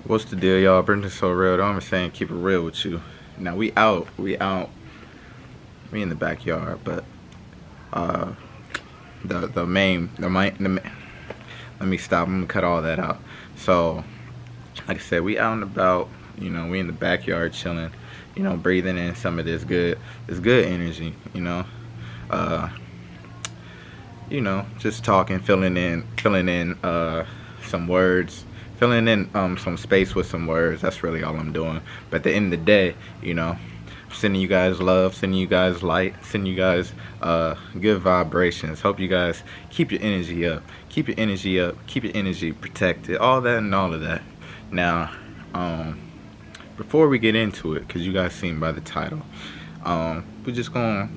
What's the deal, y'all? Brendan So Real. I'm saying keep it real with you. Now we in the backyard, but uh, let me stop. I'm gonna cut all that out. So, like I said, we out and about. We in the backyard chilling. Breathing in some of this good energy. Uh, just talking, filling in some words, filling in some space with some words. That's really all I'm doing. But at the end of the day, sending you guys love, sending you guys light, sending you guys good vibrations. Hope you guys keep your energy up, keep your energy up, keep your energy protected, all that and all of that. Now, before we get into it, because you guys seen by the title, we're just gonna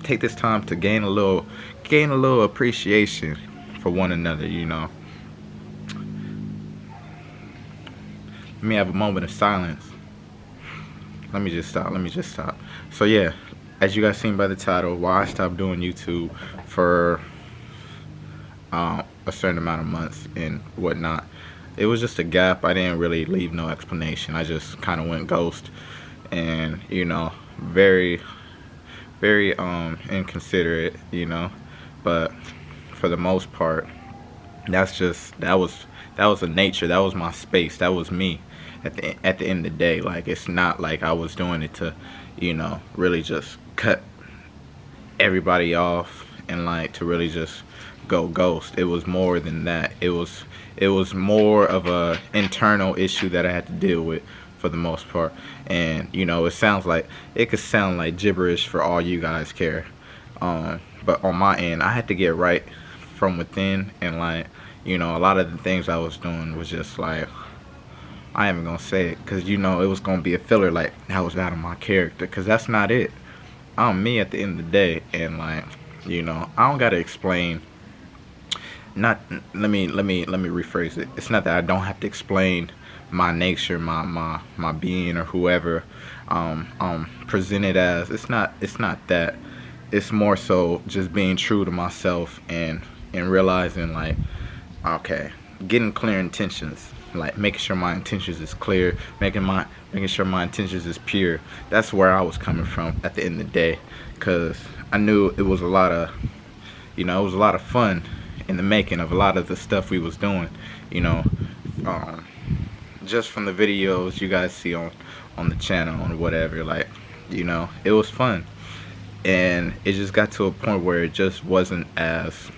take this time to gain a little appreciation for one another. Let me have a moment of silence. Let me just stop. So yeah, as you guys seen by the title, why I stopped doing YouTube for a certain amount of months and whatnot. It was just a gap. I didn't really leave no explanation. I just kind of went ghost, and very, very inconsiderate. But for the most part, that was a nature. That was my space. That was me. At the end of the day, like, it's not like I was doing it to, really just cut everybody off and like to really just go ghost. It was more than that. It was more of a internal issue that I had to deal with for the most part. And it could sound like gibberish for all you guys care. But on my end, I had to get right from within, and like, a lot of the things I was doing was just like, I ain't even gonna say it, because it was gonna be a filler, like that was out of my character, because that's not it. I'm me at the end of the day, and like, I don't gotta explain. Not let me rephrase it. It's not that I don't have to explain my nature, my being, or whoever presented as. It's not that. It's more so just being true to myself, and realizing, like, okay, getting clear intentions, like making sure my intentions is clear, making sure my intentions is pure. That's where I was coming from at the end of the day, because I knew it was a lot of fun in the making of a lot of the stuff we was doing. Just from the videos you guys see on the channel or whatever, like, it was fun, and it just got to a point where it just wasn't as,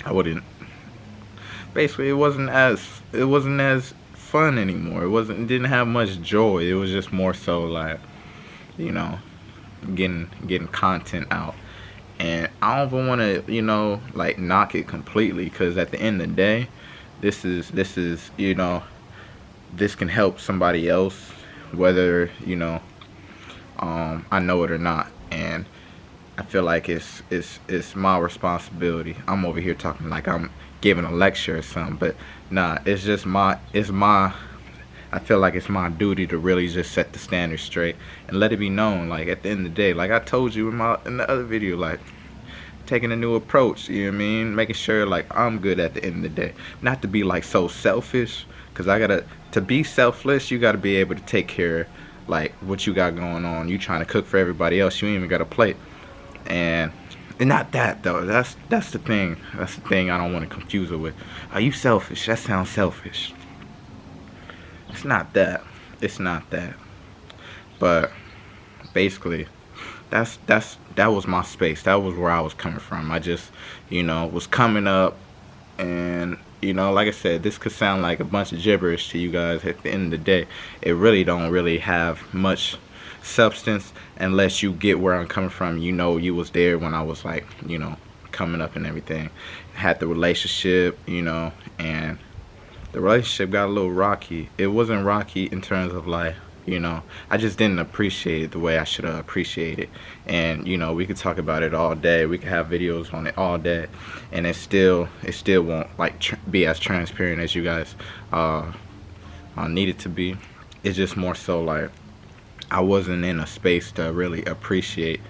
I wouldn't basically it wasn't as fun anymore. It didn't have much joy. It was just more so like, you know getting content out. And I don't even want to like knock it completely, because at the end of the day, this can help somebody else, whether I know it or not. And I feel like it's my responsibility. I'm over here talking like I'm giving a lecture or something, but nah, it's my I feel like it's my duty to really just set the standard straight and let it be known, like, at the end of the day, like I told you in the other video, like, taking a new approach, you know what I mean? Making sure, like, I'm good at the end of the day. Not to be, like, so selfish, because to be selfless, you gotta be able to take care of, like, what you got going on. You trying to cook for everybody else, you ain't even got a plate. And not that, though. That's the thing. That's the thing I don't want to confuse it with. Are you selfish? That sounds selfish. It's not that. It's not that. But basically, that was my space. That was where I was coming from. I just, was coming up, and like I said, this could sound like a bunch of gibberish to you guys. At the end of the day, it really don't really have much substance unless you get where I'm coming from. You was there when I was, like, coming up and everything. Had the relationship, and the relationship got a little rocky. It wasn't rocky in terms of, like, I just didn't appreciate it the way I should have appreciated. And we could talk about it all day. We could have videos on it all day, and it still won't, like, be as transparent as you guys need it to be. It's just more so like I wasn't in a space to really appreciate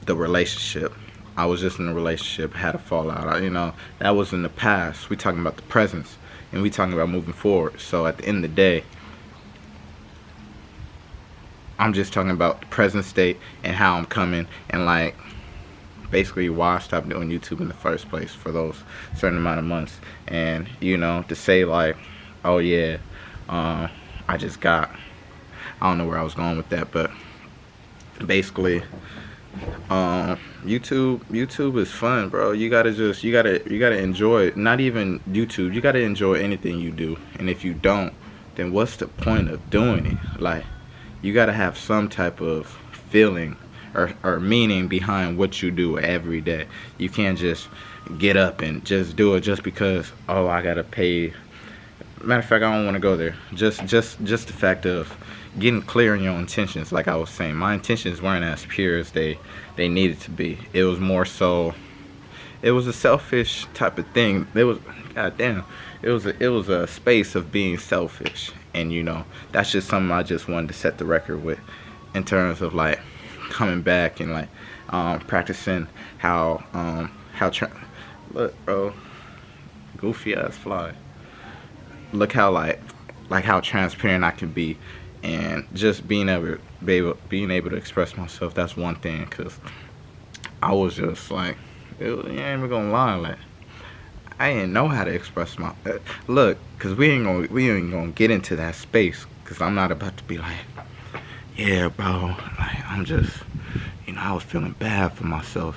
the relationship. I was just in a relationship, had a fallout. That was in the past. We talking about the presence. and we talking about moving forward. So at the end of the day, I'm just talking about the present state and how I'm coming, and like basically why I stopped doing YouTube in the first place for those certain amount of months. And to say like, oh yeah, I just got, I don't know where I was going with that, but basically, YouTube is fun, bro. You gotta enjoy it. Not even YouTube, you gotta enjoy anything you do. And if you don't, then what's the point of doing it? Like, you gotta have some type of feeling or meaning behind what you do every day. You can't just get up and just do it just because, oh, I gotta pay. Matter of fact, I don't want to go there. Just the fact of getting clear on your intentions. Like I was saying, my intentions weren't as pure as they needed to be. It was more so, it was a selfish type of thing. It was, goddamn, it was a space of being selfish. And that's just something I just wanted to set the record with, in terms of like coming back and like practicing look, bro, goofy ass fly. Look how like how transparent I can be, and just being able to express myself. That's one thing, cause I was just like, I ain't even gonna lie, like I didn't know how to express my look, cause we ain't gonna get into that space, cause I'm not about to be like, yeah, bro, like I'm just, I was feeling bad for myself,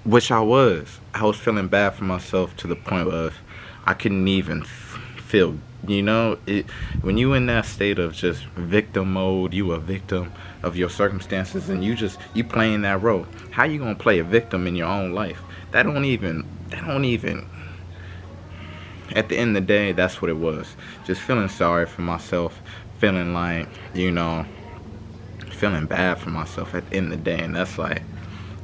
which I was feeling bad for myself to the point of I couldn't even feel, it, when you in that state of just victim mode, you a victim of your circumstances, and you playing that role. How you gonna play a victim in your own life? That don't even, at the end of the day, that's what it was. Just feeling sorry for myself, feeling like, feeling bad for myself at the end of the day. And that's like,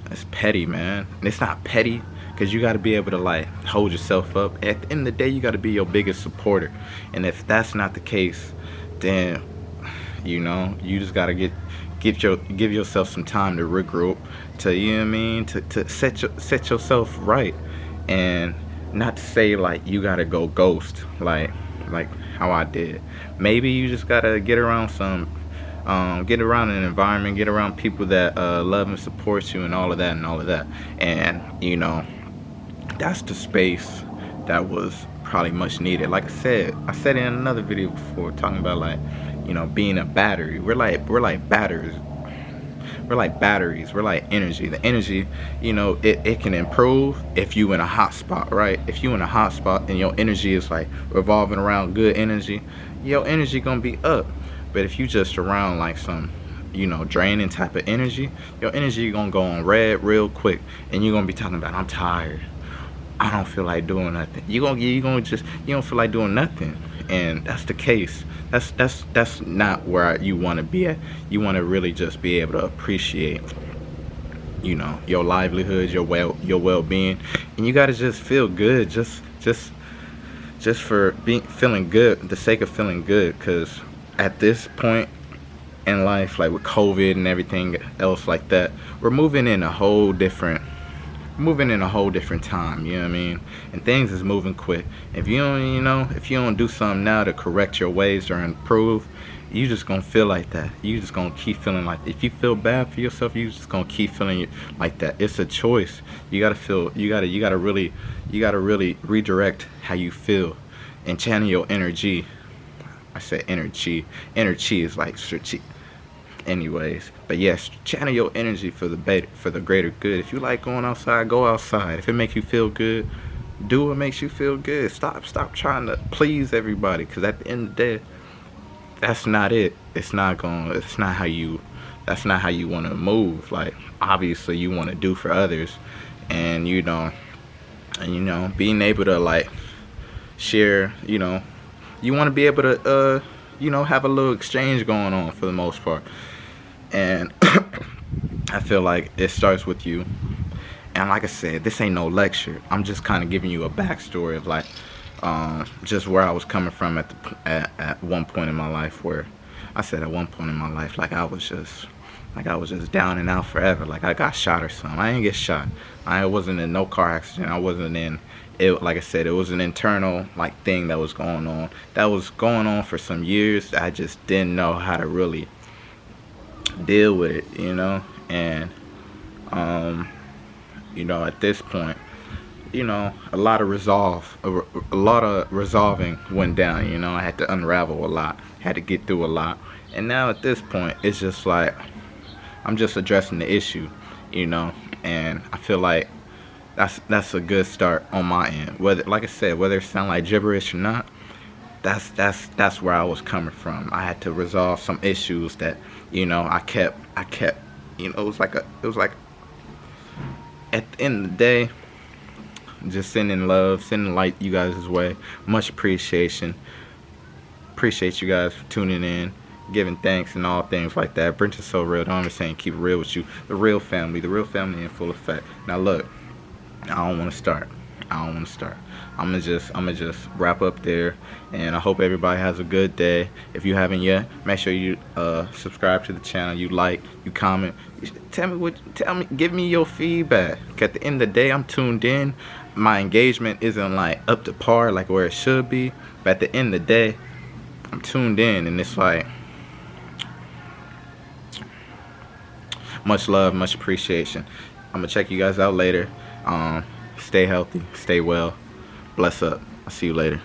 that's petty, man. And it's not petty, because you got to be able to like hold yourself up. At the end of the day, you got to be your biggest supporter. And if that's not the case, then you just got to give yourself some time to regroup, to to set yourself right. And not to say like you got to go ghost like how I did. Maybe you just got to get around get around an environment, get around people that love and support you, and all of that. And that's the space that was probably much needed. Like I said in another video before, talking about like, being a battery. We're like batteries. We're like batteries. We're like energy. The energy, it can improve if you in a hot spot, right? If you in a hot spot and your energy is like revolving around good energy, your energy gonna be up. But if you just around like some, draining type of energy, your energy gonna go on red real quick, and you're gonna be talking about, I'm tired, I don't feel like doing nothing. You don't feel like doing nothing. And that's the case. That's not where you want to be at. You want to really just be able to appreciate, your livelihood, your well-being, and you got to just feel good, just for feeling good, the sake of feeling good. Because at this point in life, like with COVID and everything else like that, we're moving in a whole different time, you know what I mean? And things is moving quick. If you don't do something now to correct your ways or improve, you just gonna feel like that. You just gonna keep feeling like that. If you feel bad for yourself, you just gonna keep feeling like that. It's a choice. You gotta really redirect how you feel and channel your energy. I said energy. Energy is like strategic. Anyways, but yes, channel your energy for the greater good. If you like going outside, go outside. If it makes you feel good, do what makes you feel good. Stop trying to please everybody, because at the end of the day, that's not it. That's not how you want to move. Like, obviously you want to do for others, and being able to like share, you want to be able to have a little exchange going on for the most part. And I feel like it starts with you. And like I said, this ain't no lecture. I'm just kind of giving you a backstory of like just where I was coming from at one point in my life. Where I said at one point in my life, like I was just down and out forever. Like I got shot or something. I didn't get shot. I wasn't in no car accident. I wasn't in it, like I said, it was an internal like thing that was going on for some years. I just didn't know how to really deal with it, and um, at this point, a lot of a lot of resolving went down. I had to unravel a lot, had to get through a lot, and now at this point, it's just like I'm just addressing the issue, and I feel like that's a good start on my end. Whether, like I said, whether it sound like gibberish or not, that's where I was coming from. I had to resolve some issues that I kept. It was like at the end of the day, just sending love, sending light you guys' way. Much appreciation. Appreciate you guys for tuning in, giving thanks and all things like that. Brent is so real. Don't understand. Keep it real with you. The real family in full effect. Now look, I don't want to start. I'm gonna just wrap up there, and I hope everybody has a good day. If you haven't yet, make sure you subscribe to the channel. You like, you comment. Give me your feedback. At the end of the day, I'm tuned in. My engagement isn't like up to par, like where it should be. But at the end of the day, I'm tuned in, and it's like much love, much appreciation. I'm gonna check you guys out later. Stay healthy, stay well. Bless up. I'll see you later.